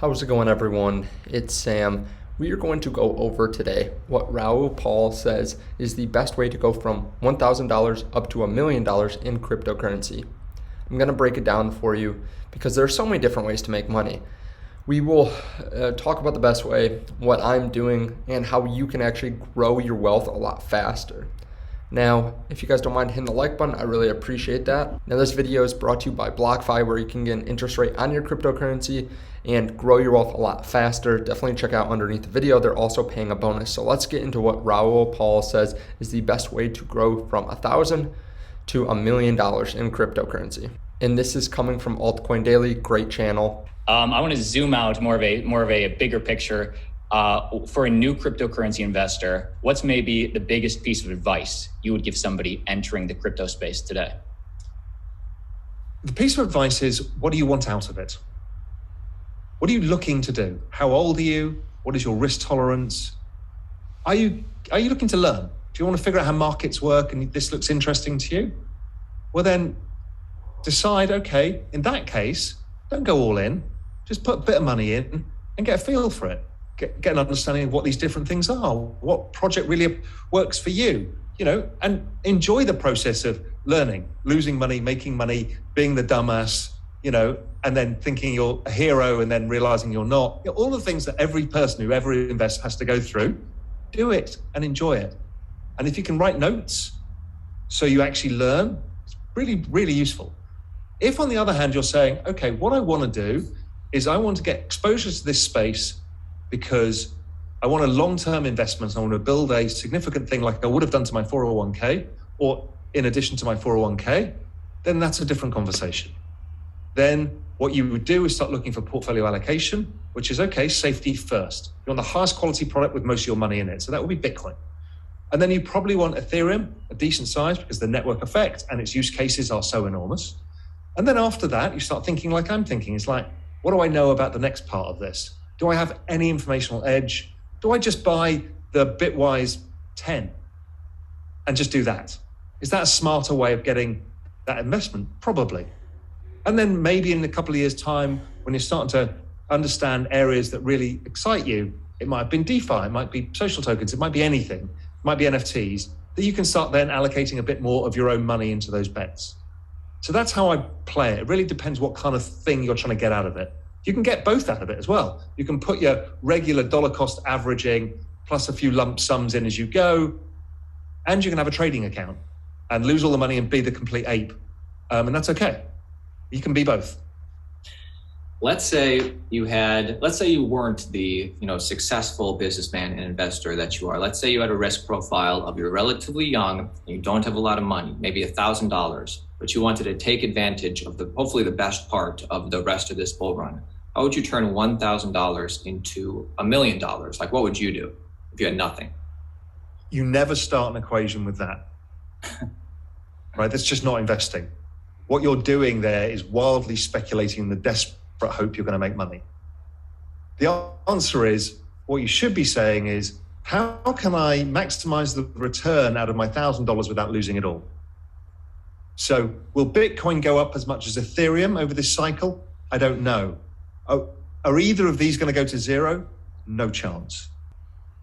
How's it going, everyone? It's Sam. We are going to go over today what Raoul Pal says is the best way to go from $1,000 up to $1 million in cryptocurrency. I'm going to break it down for you because there are so many different ways to make money. We will talk about the best way, what I'm doing, and how you can actually grow your wealth a lot faster. Now, if you guys don't mind hitting the like button, I really appreciate that. Now, this video is brought to you by BlockFi, where you can get an interest rate on your cryptocurrency and grow your wealth a lot faster. Definitely check out underneath the video. They're also paying a bonus. So let's get into what Raoul Pal says is the best way to grow from $1,000 to $1 million in cryptocurrency. And this is coming from Altcoin Daily, great channel. I want to zoom out more of a bigger picture. For a new cryptocurrency investor, what's maybe the biggest piece of advice you would give somebody entering the crypto space today? The piece of advice is, what do you want out of it? What are you looking to do? How old are you? What is your risk tolerance? Are you looking to learn? Do you want to figure out how markets work and this looks interesting to you? Well, then decide, okay, in that case, don't go all in. Just put a bit of money in and get a feel for it. Get an understanding of what these different things are, what project really works for you, and enjoy the process of learning, losing money, making money, being the dumbass, and then thinking you're a hero and then realizing you're not. All the things that every person who ever invests has to go through, do it and enjoy it. And if you can write notes so you actually learn, it's really, really useful. If on the other hand, you're saying, okay, what I want to do is I want to get exposure to this space because I want a long-term investment. I want to build a significant thing like I would have done to my 401k or in addition to my 401k, then that's a different conversation. Then what you would do is start looking for portfolio allocation, which is, okay, safety first. You want the highest quality product with most of your money in it. So that would be Bitcoin. And then you probably want Ethereum, a decent size because the network effect and its use cases are so enormous. And then after that, you start thinking like I'm thinking. It's like, what do I know about the next part of this? Do I have any informational edge? Do I just buy the Bitwise 10 and just do that? Is that a smarter way of getting that investment? Probably. And then maybe in a couple of years' time, when you're starting to understand areas that really excite you, it might have been DeFi, it might be social tokens, it might be anything, it might be NFTs, that you can start then allocating a bit more of your own money into those bets. So that's how I play it. It really depends what kind of thing you're trying to get out of it. You can get both out of it as well. You can put your regular dollar cost averaging plus a few lump sums in as you go, and you can have a trading account and lose all the money and be the complete ape. And that's okay. You can be both. Let's say you weren't the successful businessman and investor that you are. Let's say you had a risk profile of you're relatively young and you don't have a lot of money, maybe $1,000, but you wanted to take advantage of hopefully the best part of the rest of this bull run. How would you turn $1,000 into $1 million? Like, what would you do if you had nothing? You never start an equation with that, right? That's just not investing. What you're doing there is wildly speculating in the desperate hope you're going to make money. The answer is, what you should be saying is, how can I maximize the return out of my $1,000 without losing it all? So will Bitcoin go up as much as Ethereum over this cycle? I don't know. Are either of these going to go to zero? No chance.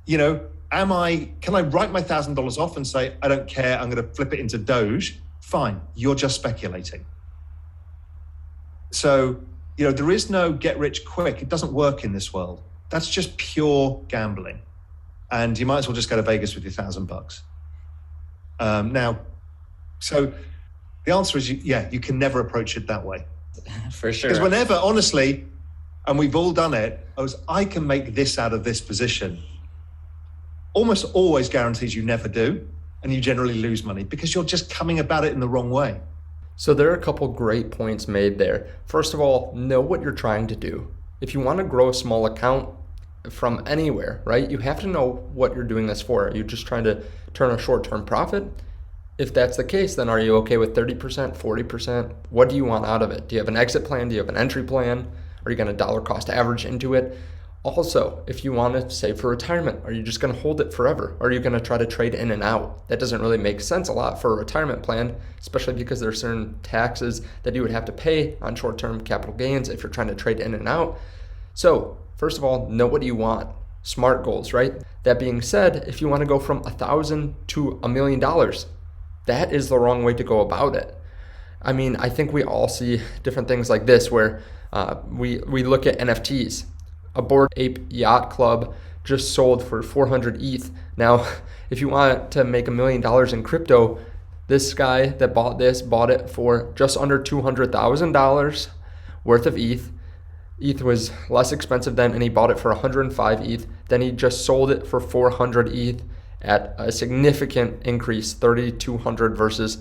Can I write my $1,000 off and say, I don't care, I'm going to flip it into Doge? Fine, you're just speculating. So, there is no get rich quick. It doesn't work in this world. That's just pure gambling. And you might as well just go to Vegas with your $1,000. So the answer is, you can never approach it that way. For sure. Because whenever, honestly, and we've all done it, I can make this out of this position, almost always guarantees you never do. And you generally lose money because you're just coming about it in the wrong way. So there are a couple great points made there. First of all, know what you're trying to do. If you want to grow a small account from anywhere, right, you have to know what you're doing this for. Are you just trying to turn a short-term profit? If that's the case, then are you okay with 30%, 40%? What do you want out of it? Do you have an exit plan? Do you have an entry plan? Are you going to dollar cost average into it? Also, if you want to save for retirement, are you just going to hold it forever? Or are you going to try to trade in and out? That doesn't really make sense a lot for a retirement plan, especially because there are certain taxes that you would have to pay on short-term capital gains if you're trying to trade in and out. So first of all, know what you want. Smart goals, right? That being said, if you want to go from $1,000 to $1 million, that is the wrong way to go about it. I mean, I think we all see different things like this where we look at NFTs. A Bored Ape Yacht Club just sold for 400 ETH. Now, if you want to make $1 million in crypto, this guy that bought this bought it for just under $200,000 worth of ETH. ETH was less expensive then, and he bought it for 105 ETH. Then he just sold it for 400 ETH at a significant increase, 3,200 versus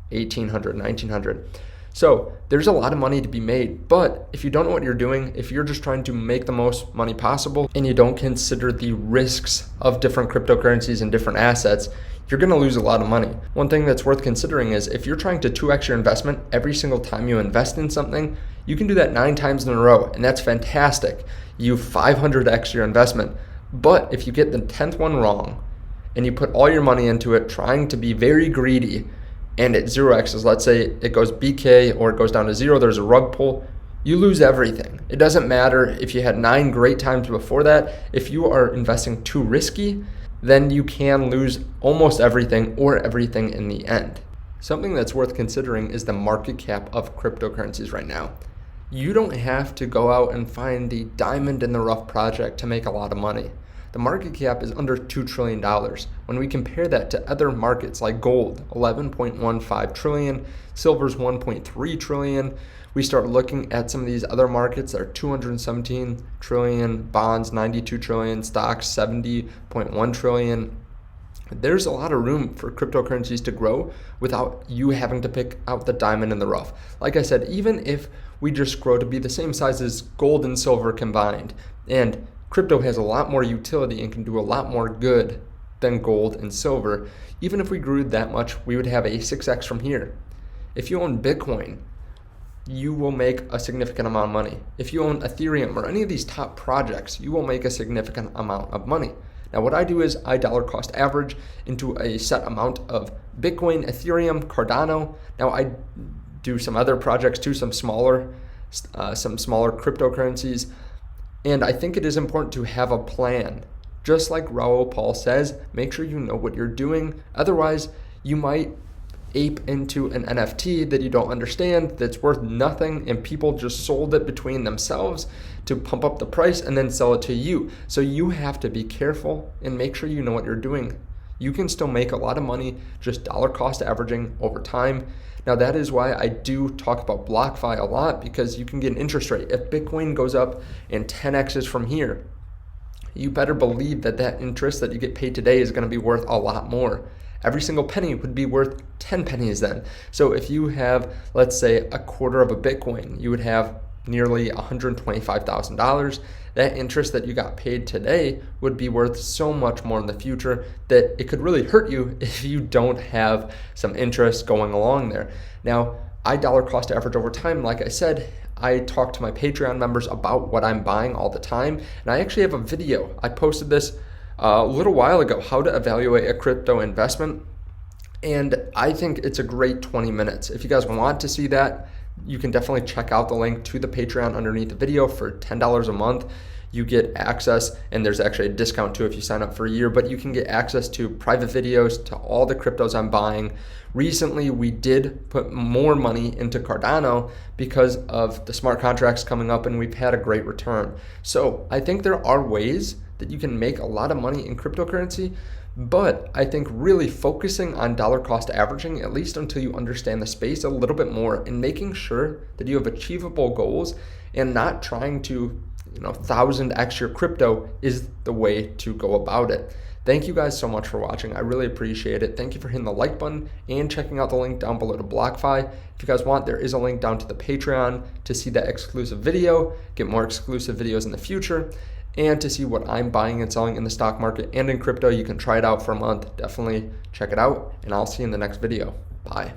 1,800, 1,900. So there's a lot of money to be made, but if you don't know what you're doing, if you're just trying to make the most money possible and you don't consider the risks of different cryptocurrencies and different assets, you're going to lose a lot of money. One thing that's worth considering is if you're trying to 2x your investment every single time you invest in something, you can do that 9 times in a row, and that's fantastic. You 500x your investment. But if you get the 10th one wrong and you put all your money into it trying to be very greedy, and it 0x's, let's say it goes BK or it goes down to 0, there's a rug pull, you lose everything. It doesn't matter if you had 9 great times before that. If you are investing too risky, then you can lose almost everything or everything in the end. Something that's worth considering is the market cap of cryptocurrencies right now. You don't have to go out and find the diamond in the rough project to make a lot of money. The market cap is under $2 trillion. When we compare that to other markets like gold, 11.15 trillion, silver's 1.3 trillion, we start looking at some of these other markets that are 217 trillion, bonds 92 trillion, stocks 70.1 trillion. There's a lot of room for cryptocurrencies to grow without you having to pick out the diamond in the rough. Like I said, even if we just grow to be the same size as gold and silver combined, and crypto has a lot more utility and can do a lot more good than gold and silver, even if we grew that much, we would have a 6x from here. If you own Bitcoin, you will make a significant amount of money. If you own Ethereum or any of these top projects, you will make a significant amount of money. Now, what I do is I dollar cost average into a set amount of Bitcoin, Ethereum, Cardano. Now, I do some other projects too, some smaller cryptocurrencies. And I think it is important to have a plan. Just like Raoul Pal says, make sure you know what you're doing. Otherwise, you might ape into an NFT that you don't understand, that's worth nothing, and people just sold it between themselves to pump up the price and then sell it to you. So you have to be careful and make sure you know what you're doing. You can still make a lot of money just dollar cost averaging over time. Now, that is why I do talk about BlockFi a lot, because you can get an interest rate. If Bitcoin goes up and 10x's from here, you better believe that that interest that you get paid today is going to be worth a lot more. Every single penny would be worth 10 pennies then. So if you have, let's say, a quarter of a Bitcoin, you would have nearly $125,000. That interest that you got paid today would be worth so much more in the future that it could really hurt you if you don't have some interest going along there. Now, I dollar cost average over time. Like I said, I talk to my Patreon members about what I'm buying all the time. And I actually have a video. I posted this a little while ago, how to evaluate a crypto investment. And I think it's a great 20 minutes. If you guys want to see that, you can definitely check out the link to the Patreon underneath the video. For $10 a month. You get access, and there's actually a discount too if you sign up for a year, but you can get access to private videos to all the cryptos I'm buying. Recently, we did put more money into Cardano because of the smart contracts coming up, and we've had a great return. So I think there are ways that you can make a lot of money in cryptocurrency, but I think really focusing on dollar cost averaging, at least until you understand the space a little bit more, and making sure that you have achievable goals and not trying to 1,000x your crypto is the way to go about it. Thank you guys so much for watching. I really appreciate it. Thank you for hitting the like button and checking out the link down below to BlockFi. If you guys want, there is a link down to the Patreon to see that exclusive video, get more exclusive videos in the future, and to see what I'm buying and selling in the stock market and in crypto. You can try it out for a month. Definitely check it out, and I'll see you in the next video. Bye.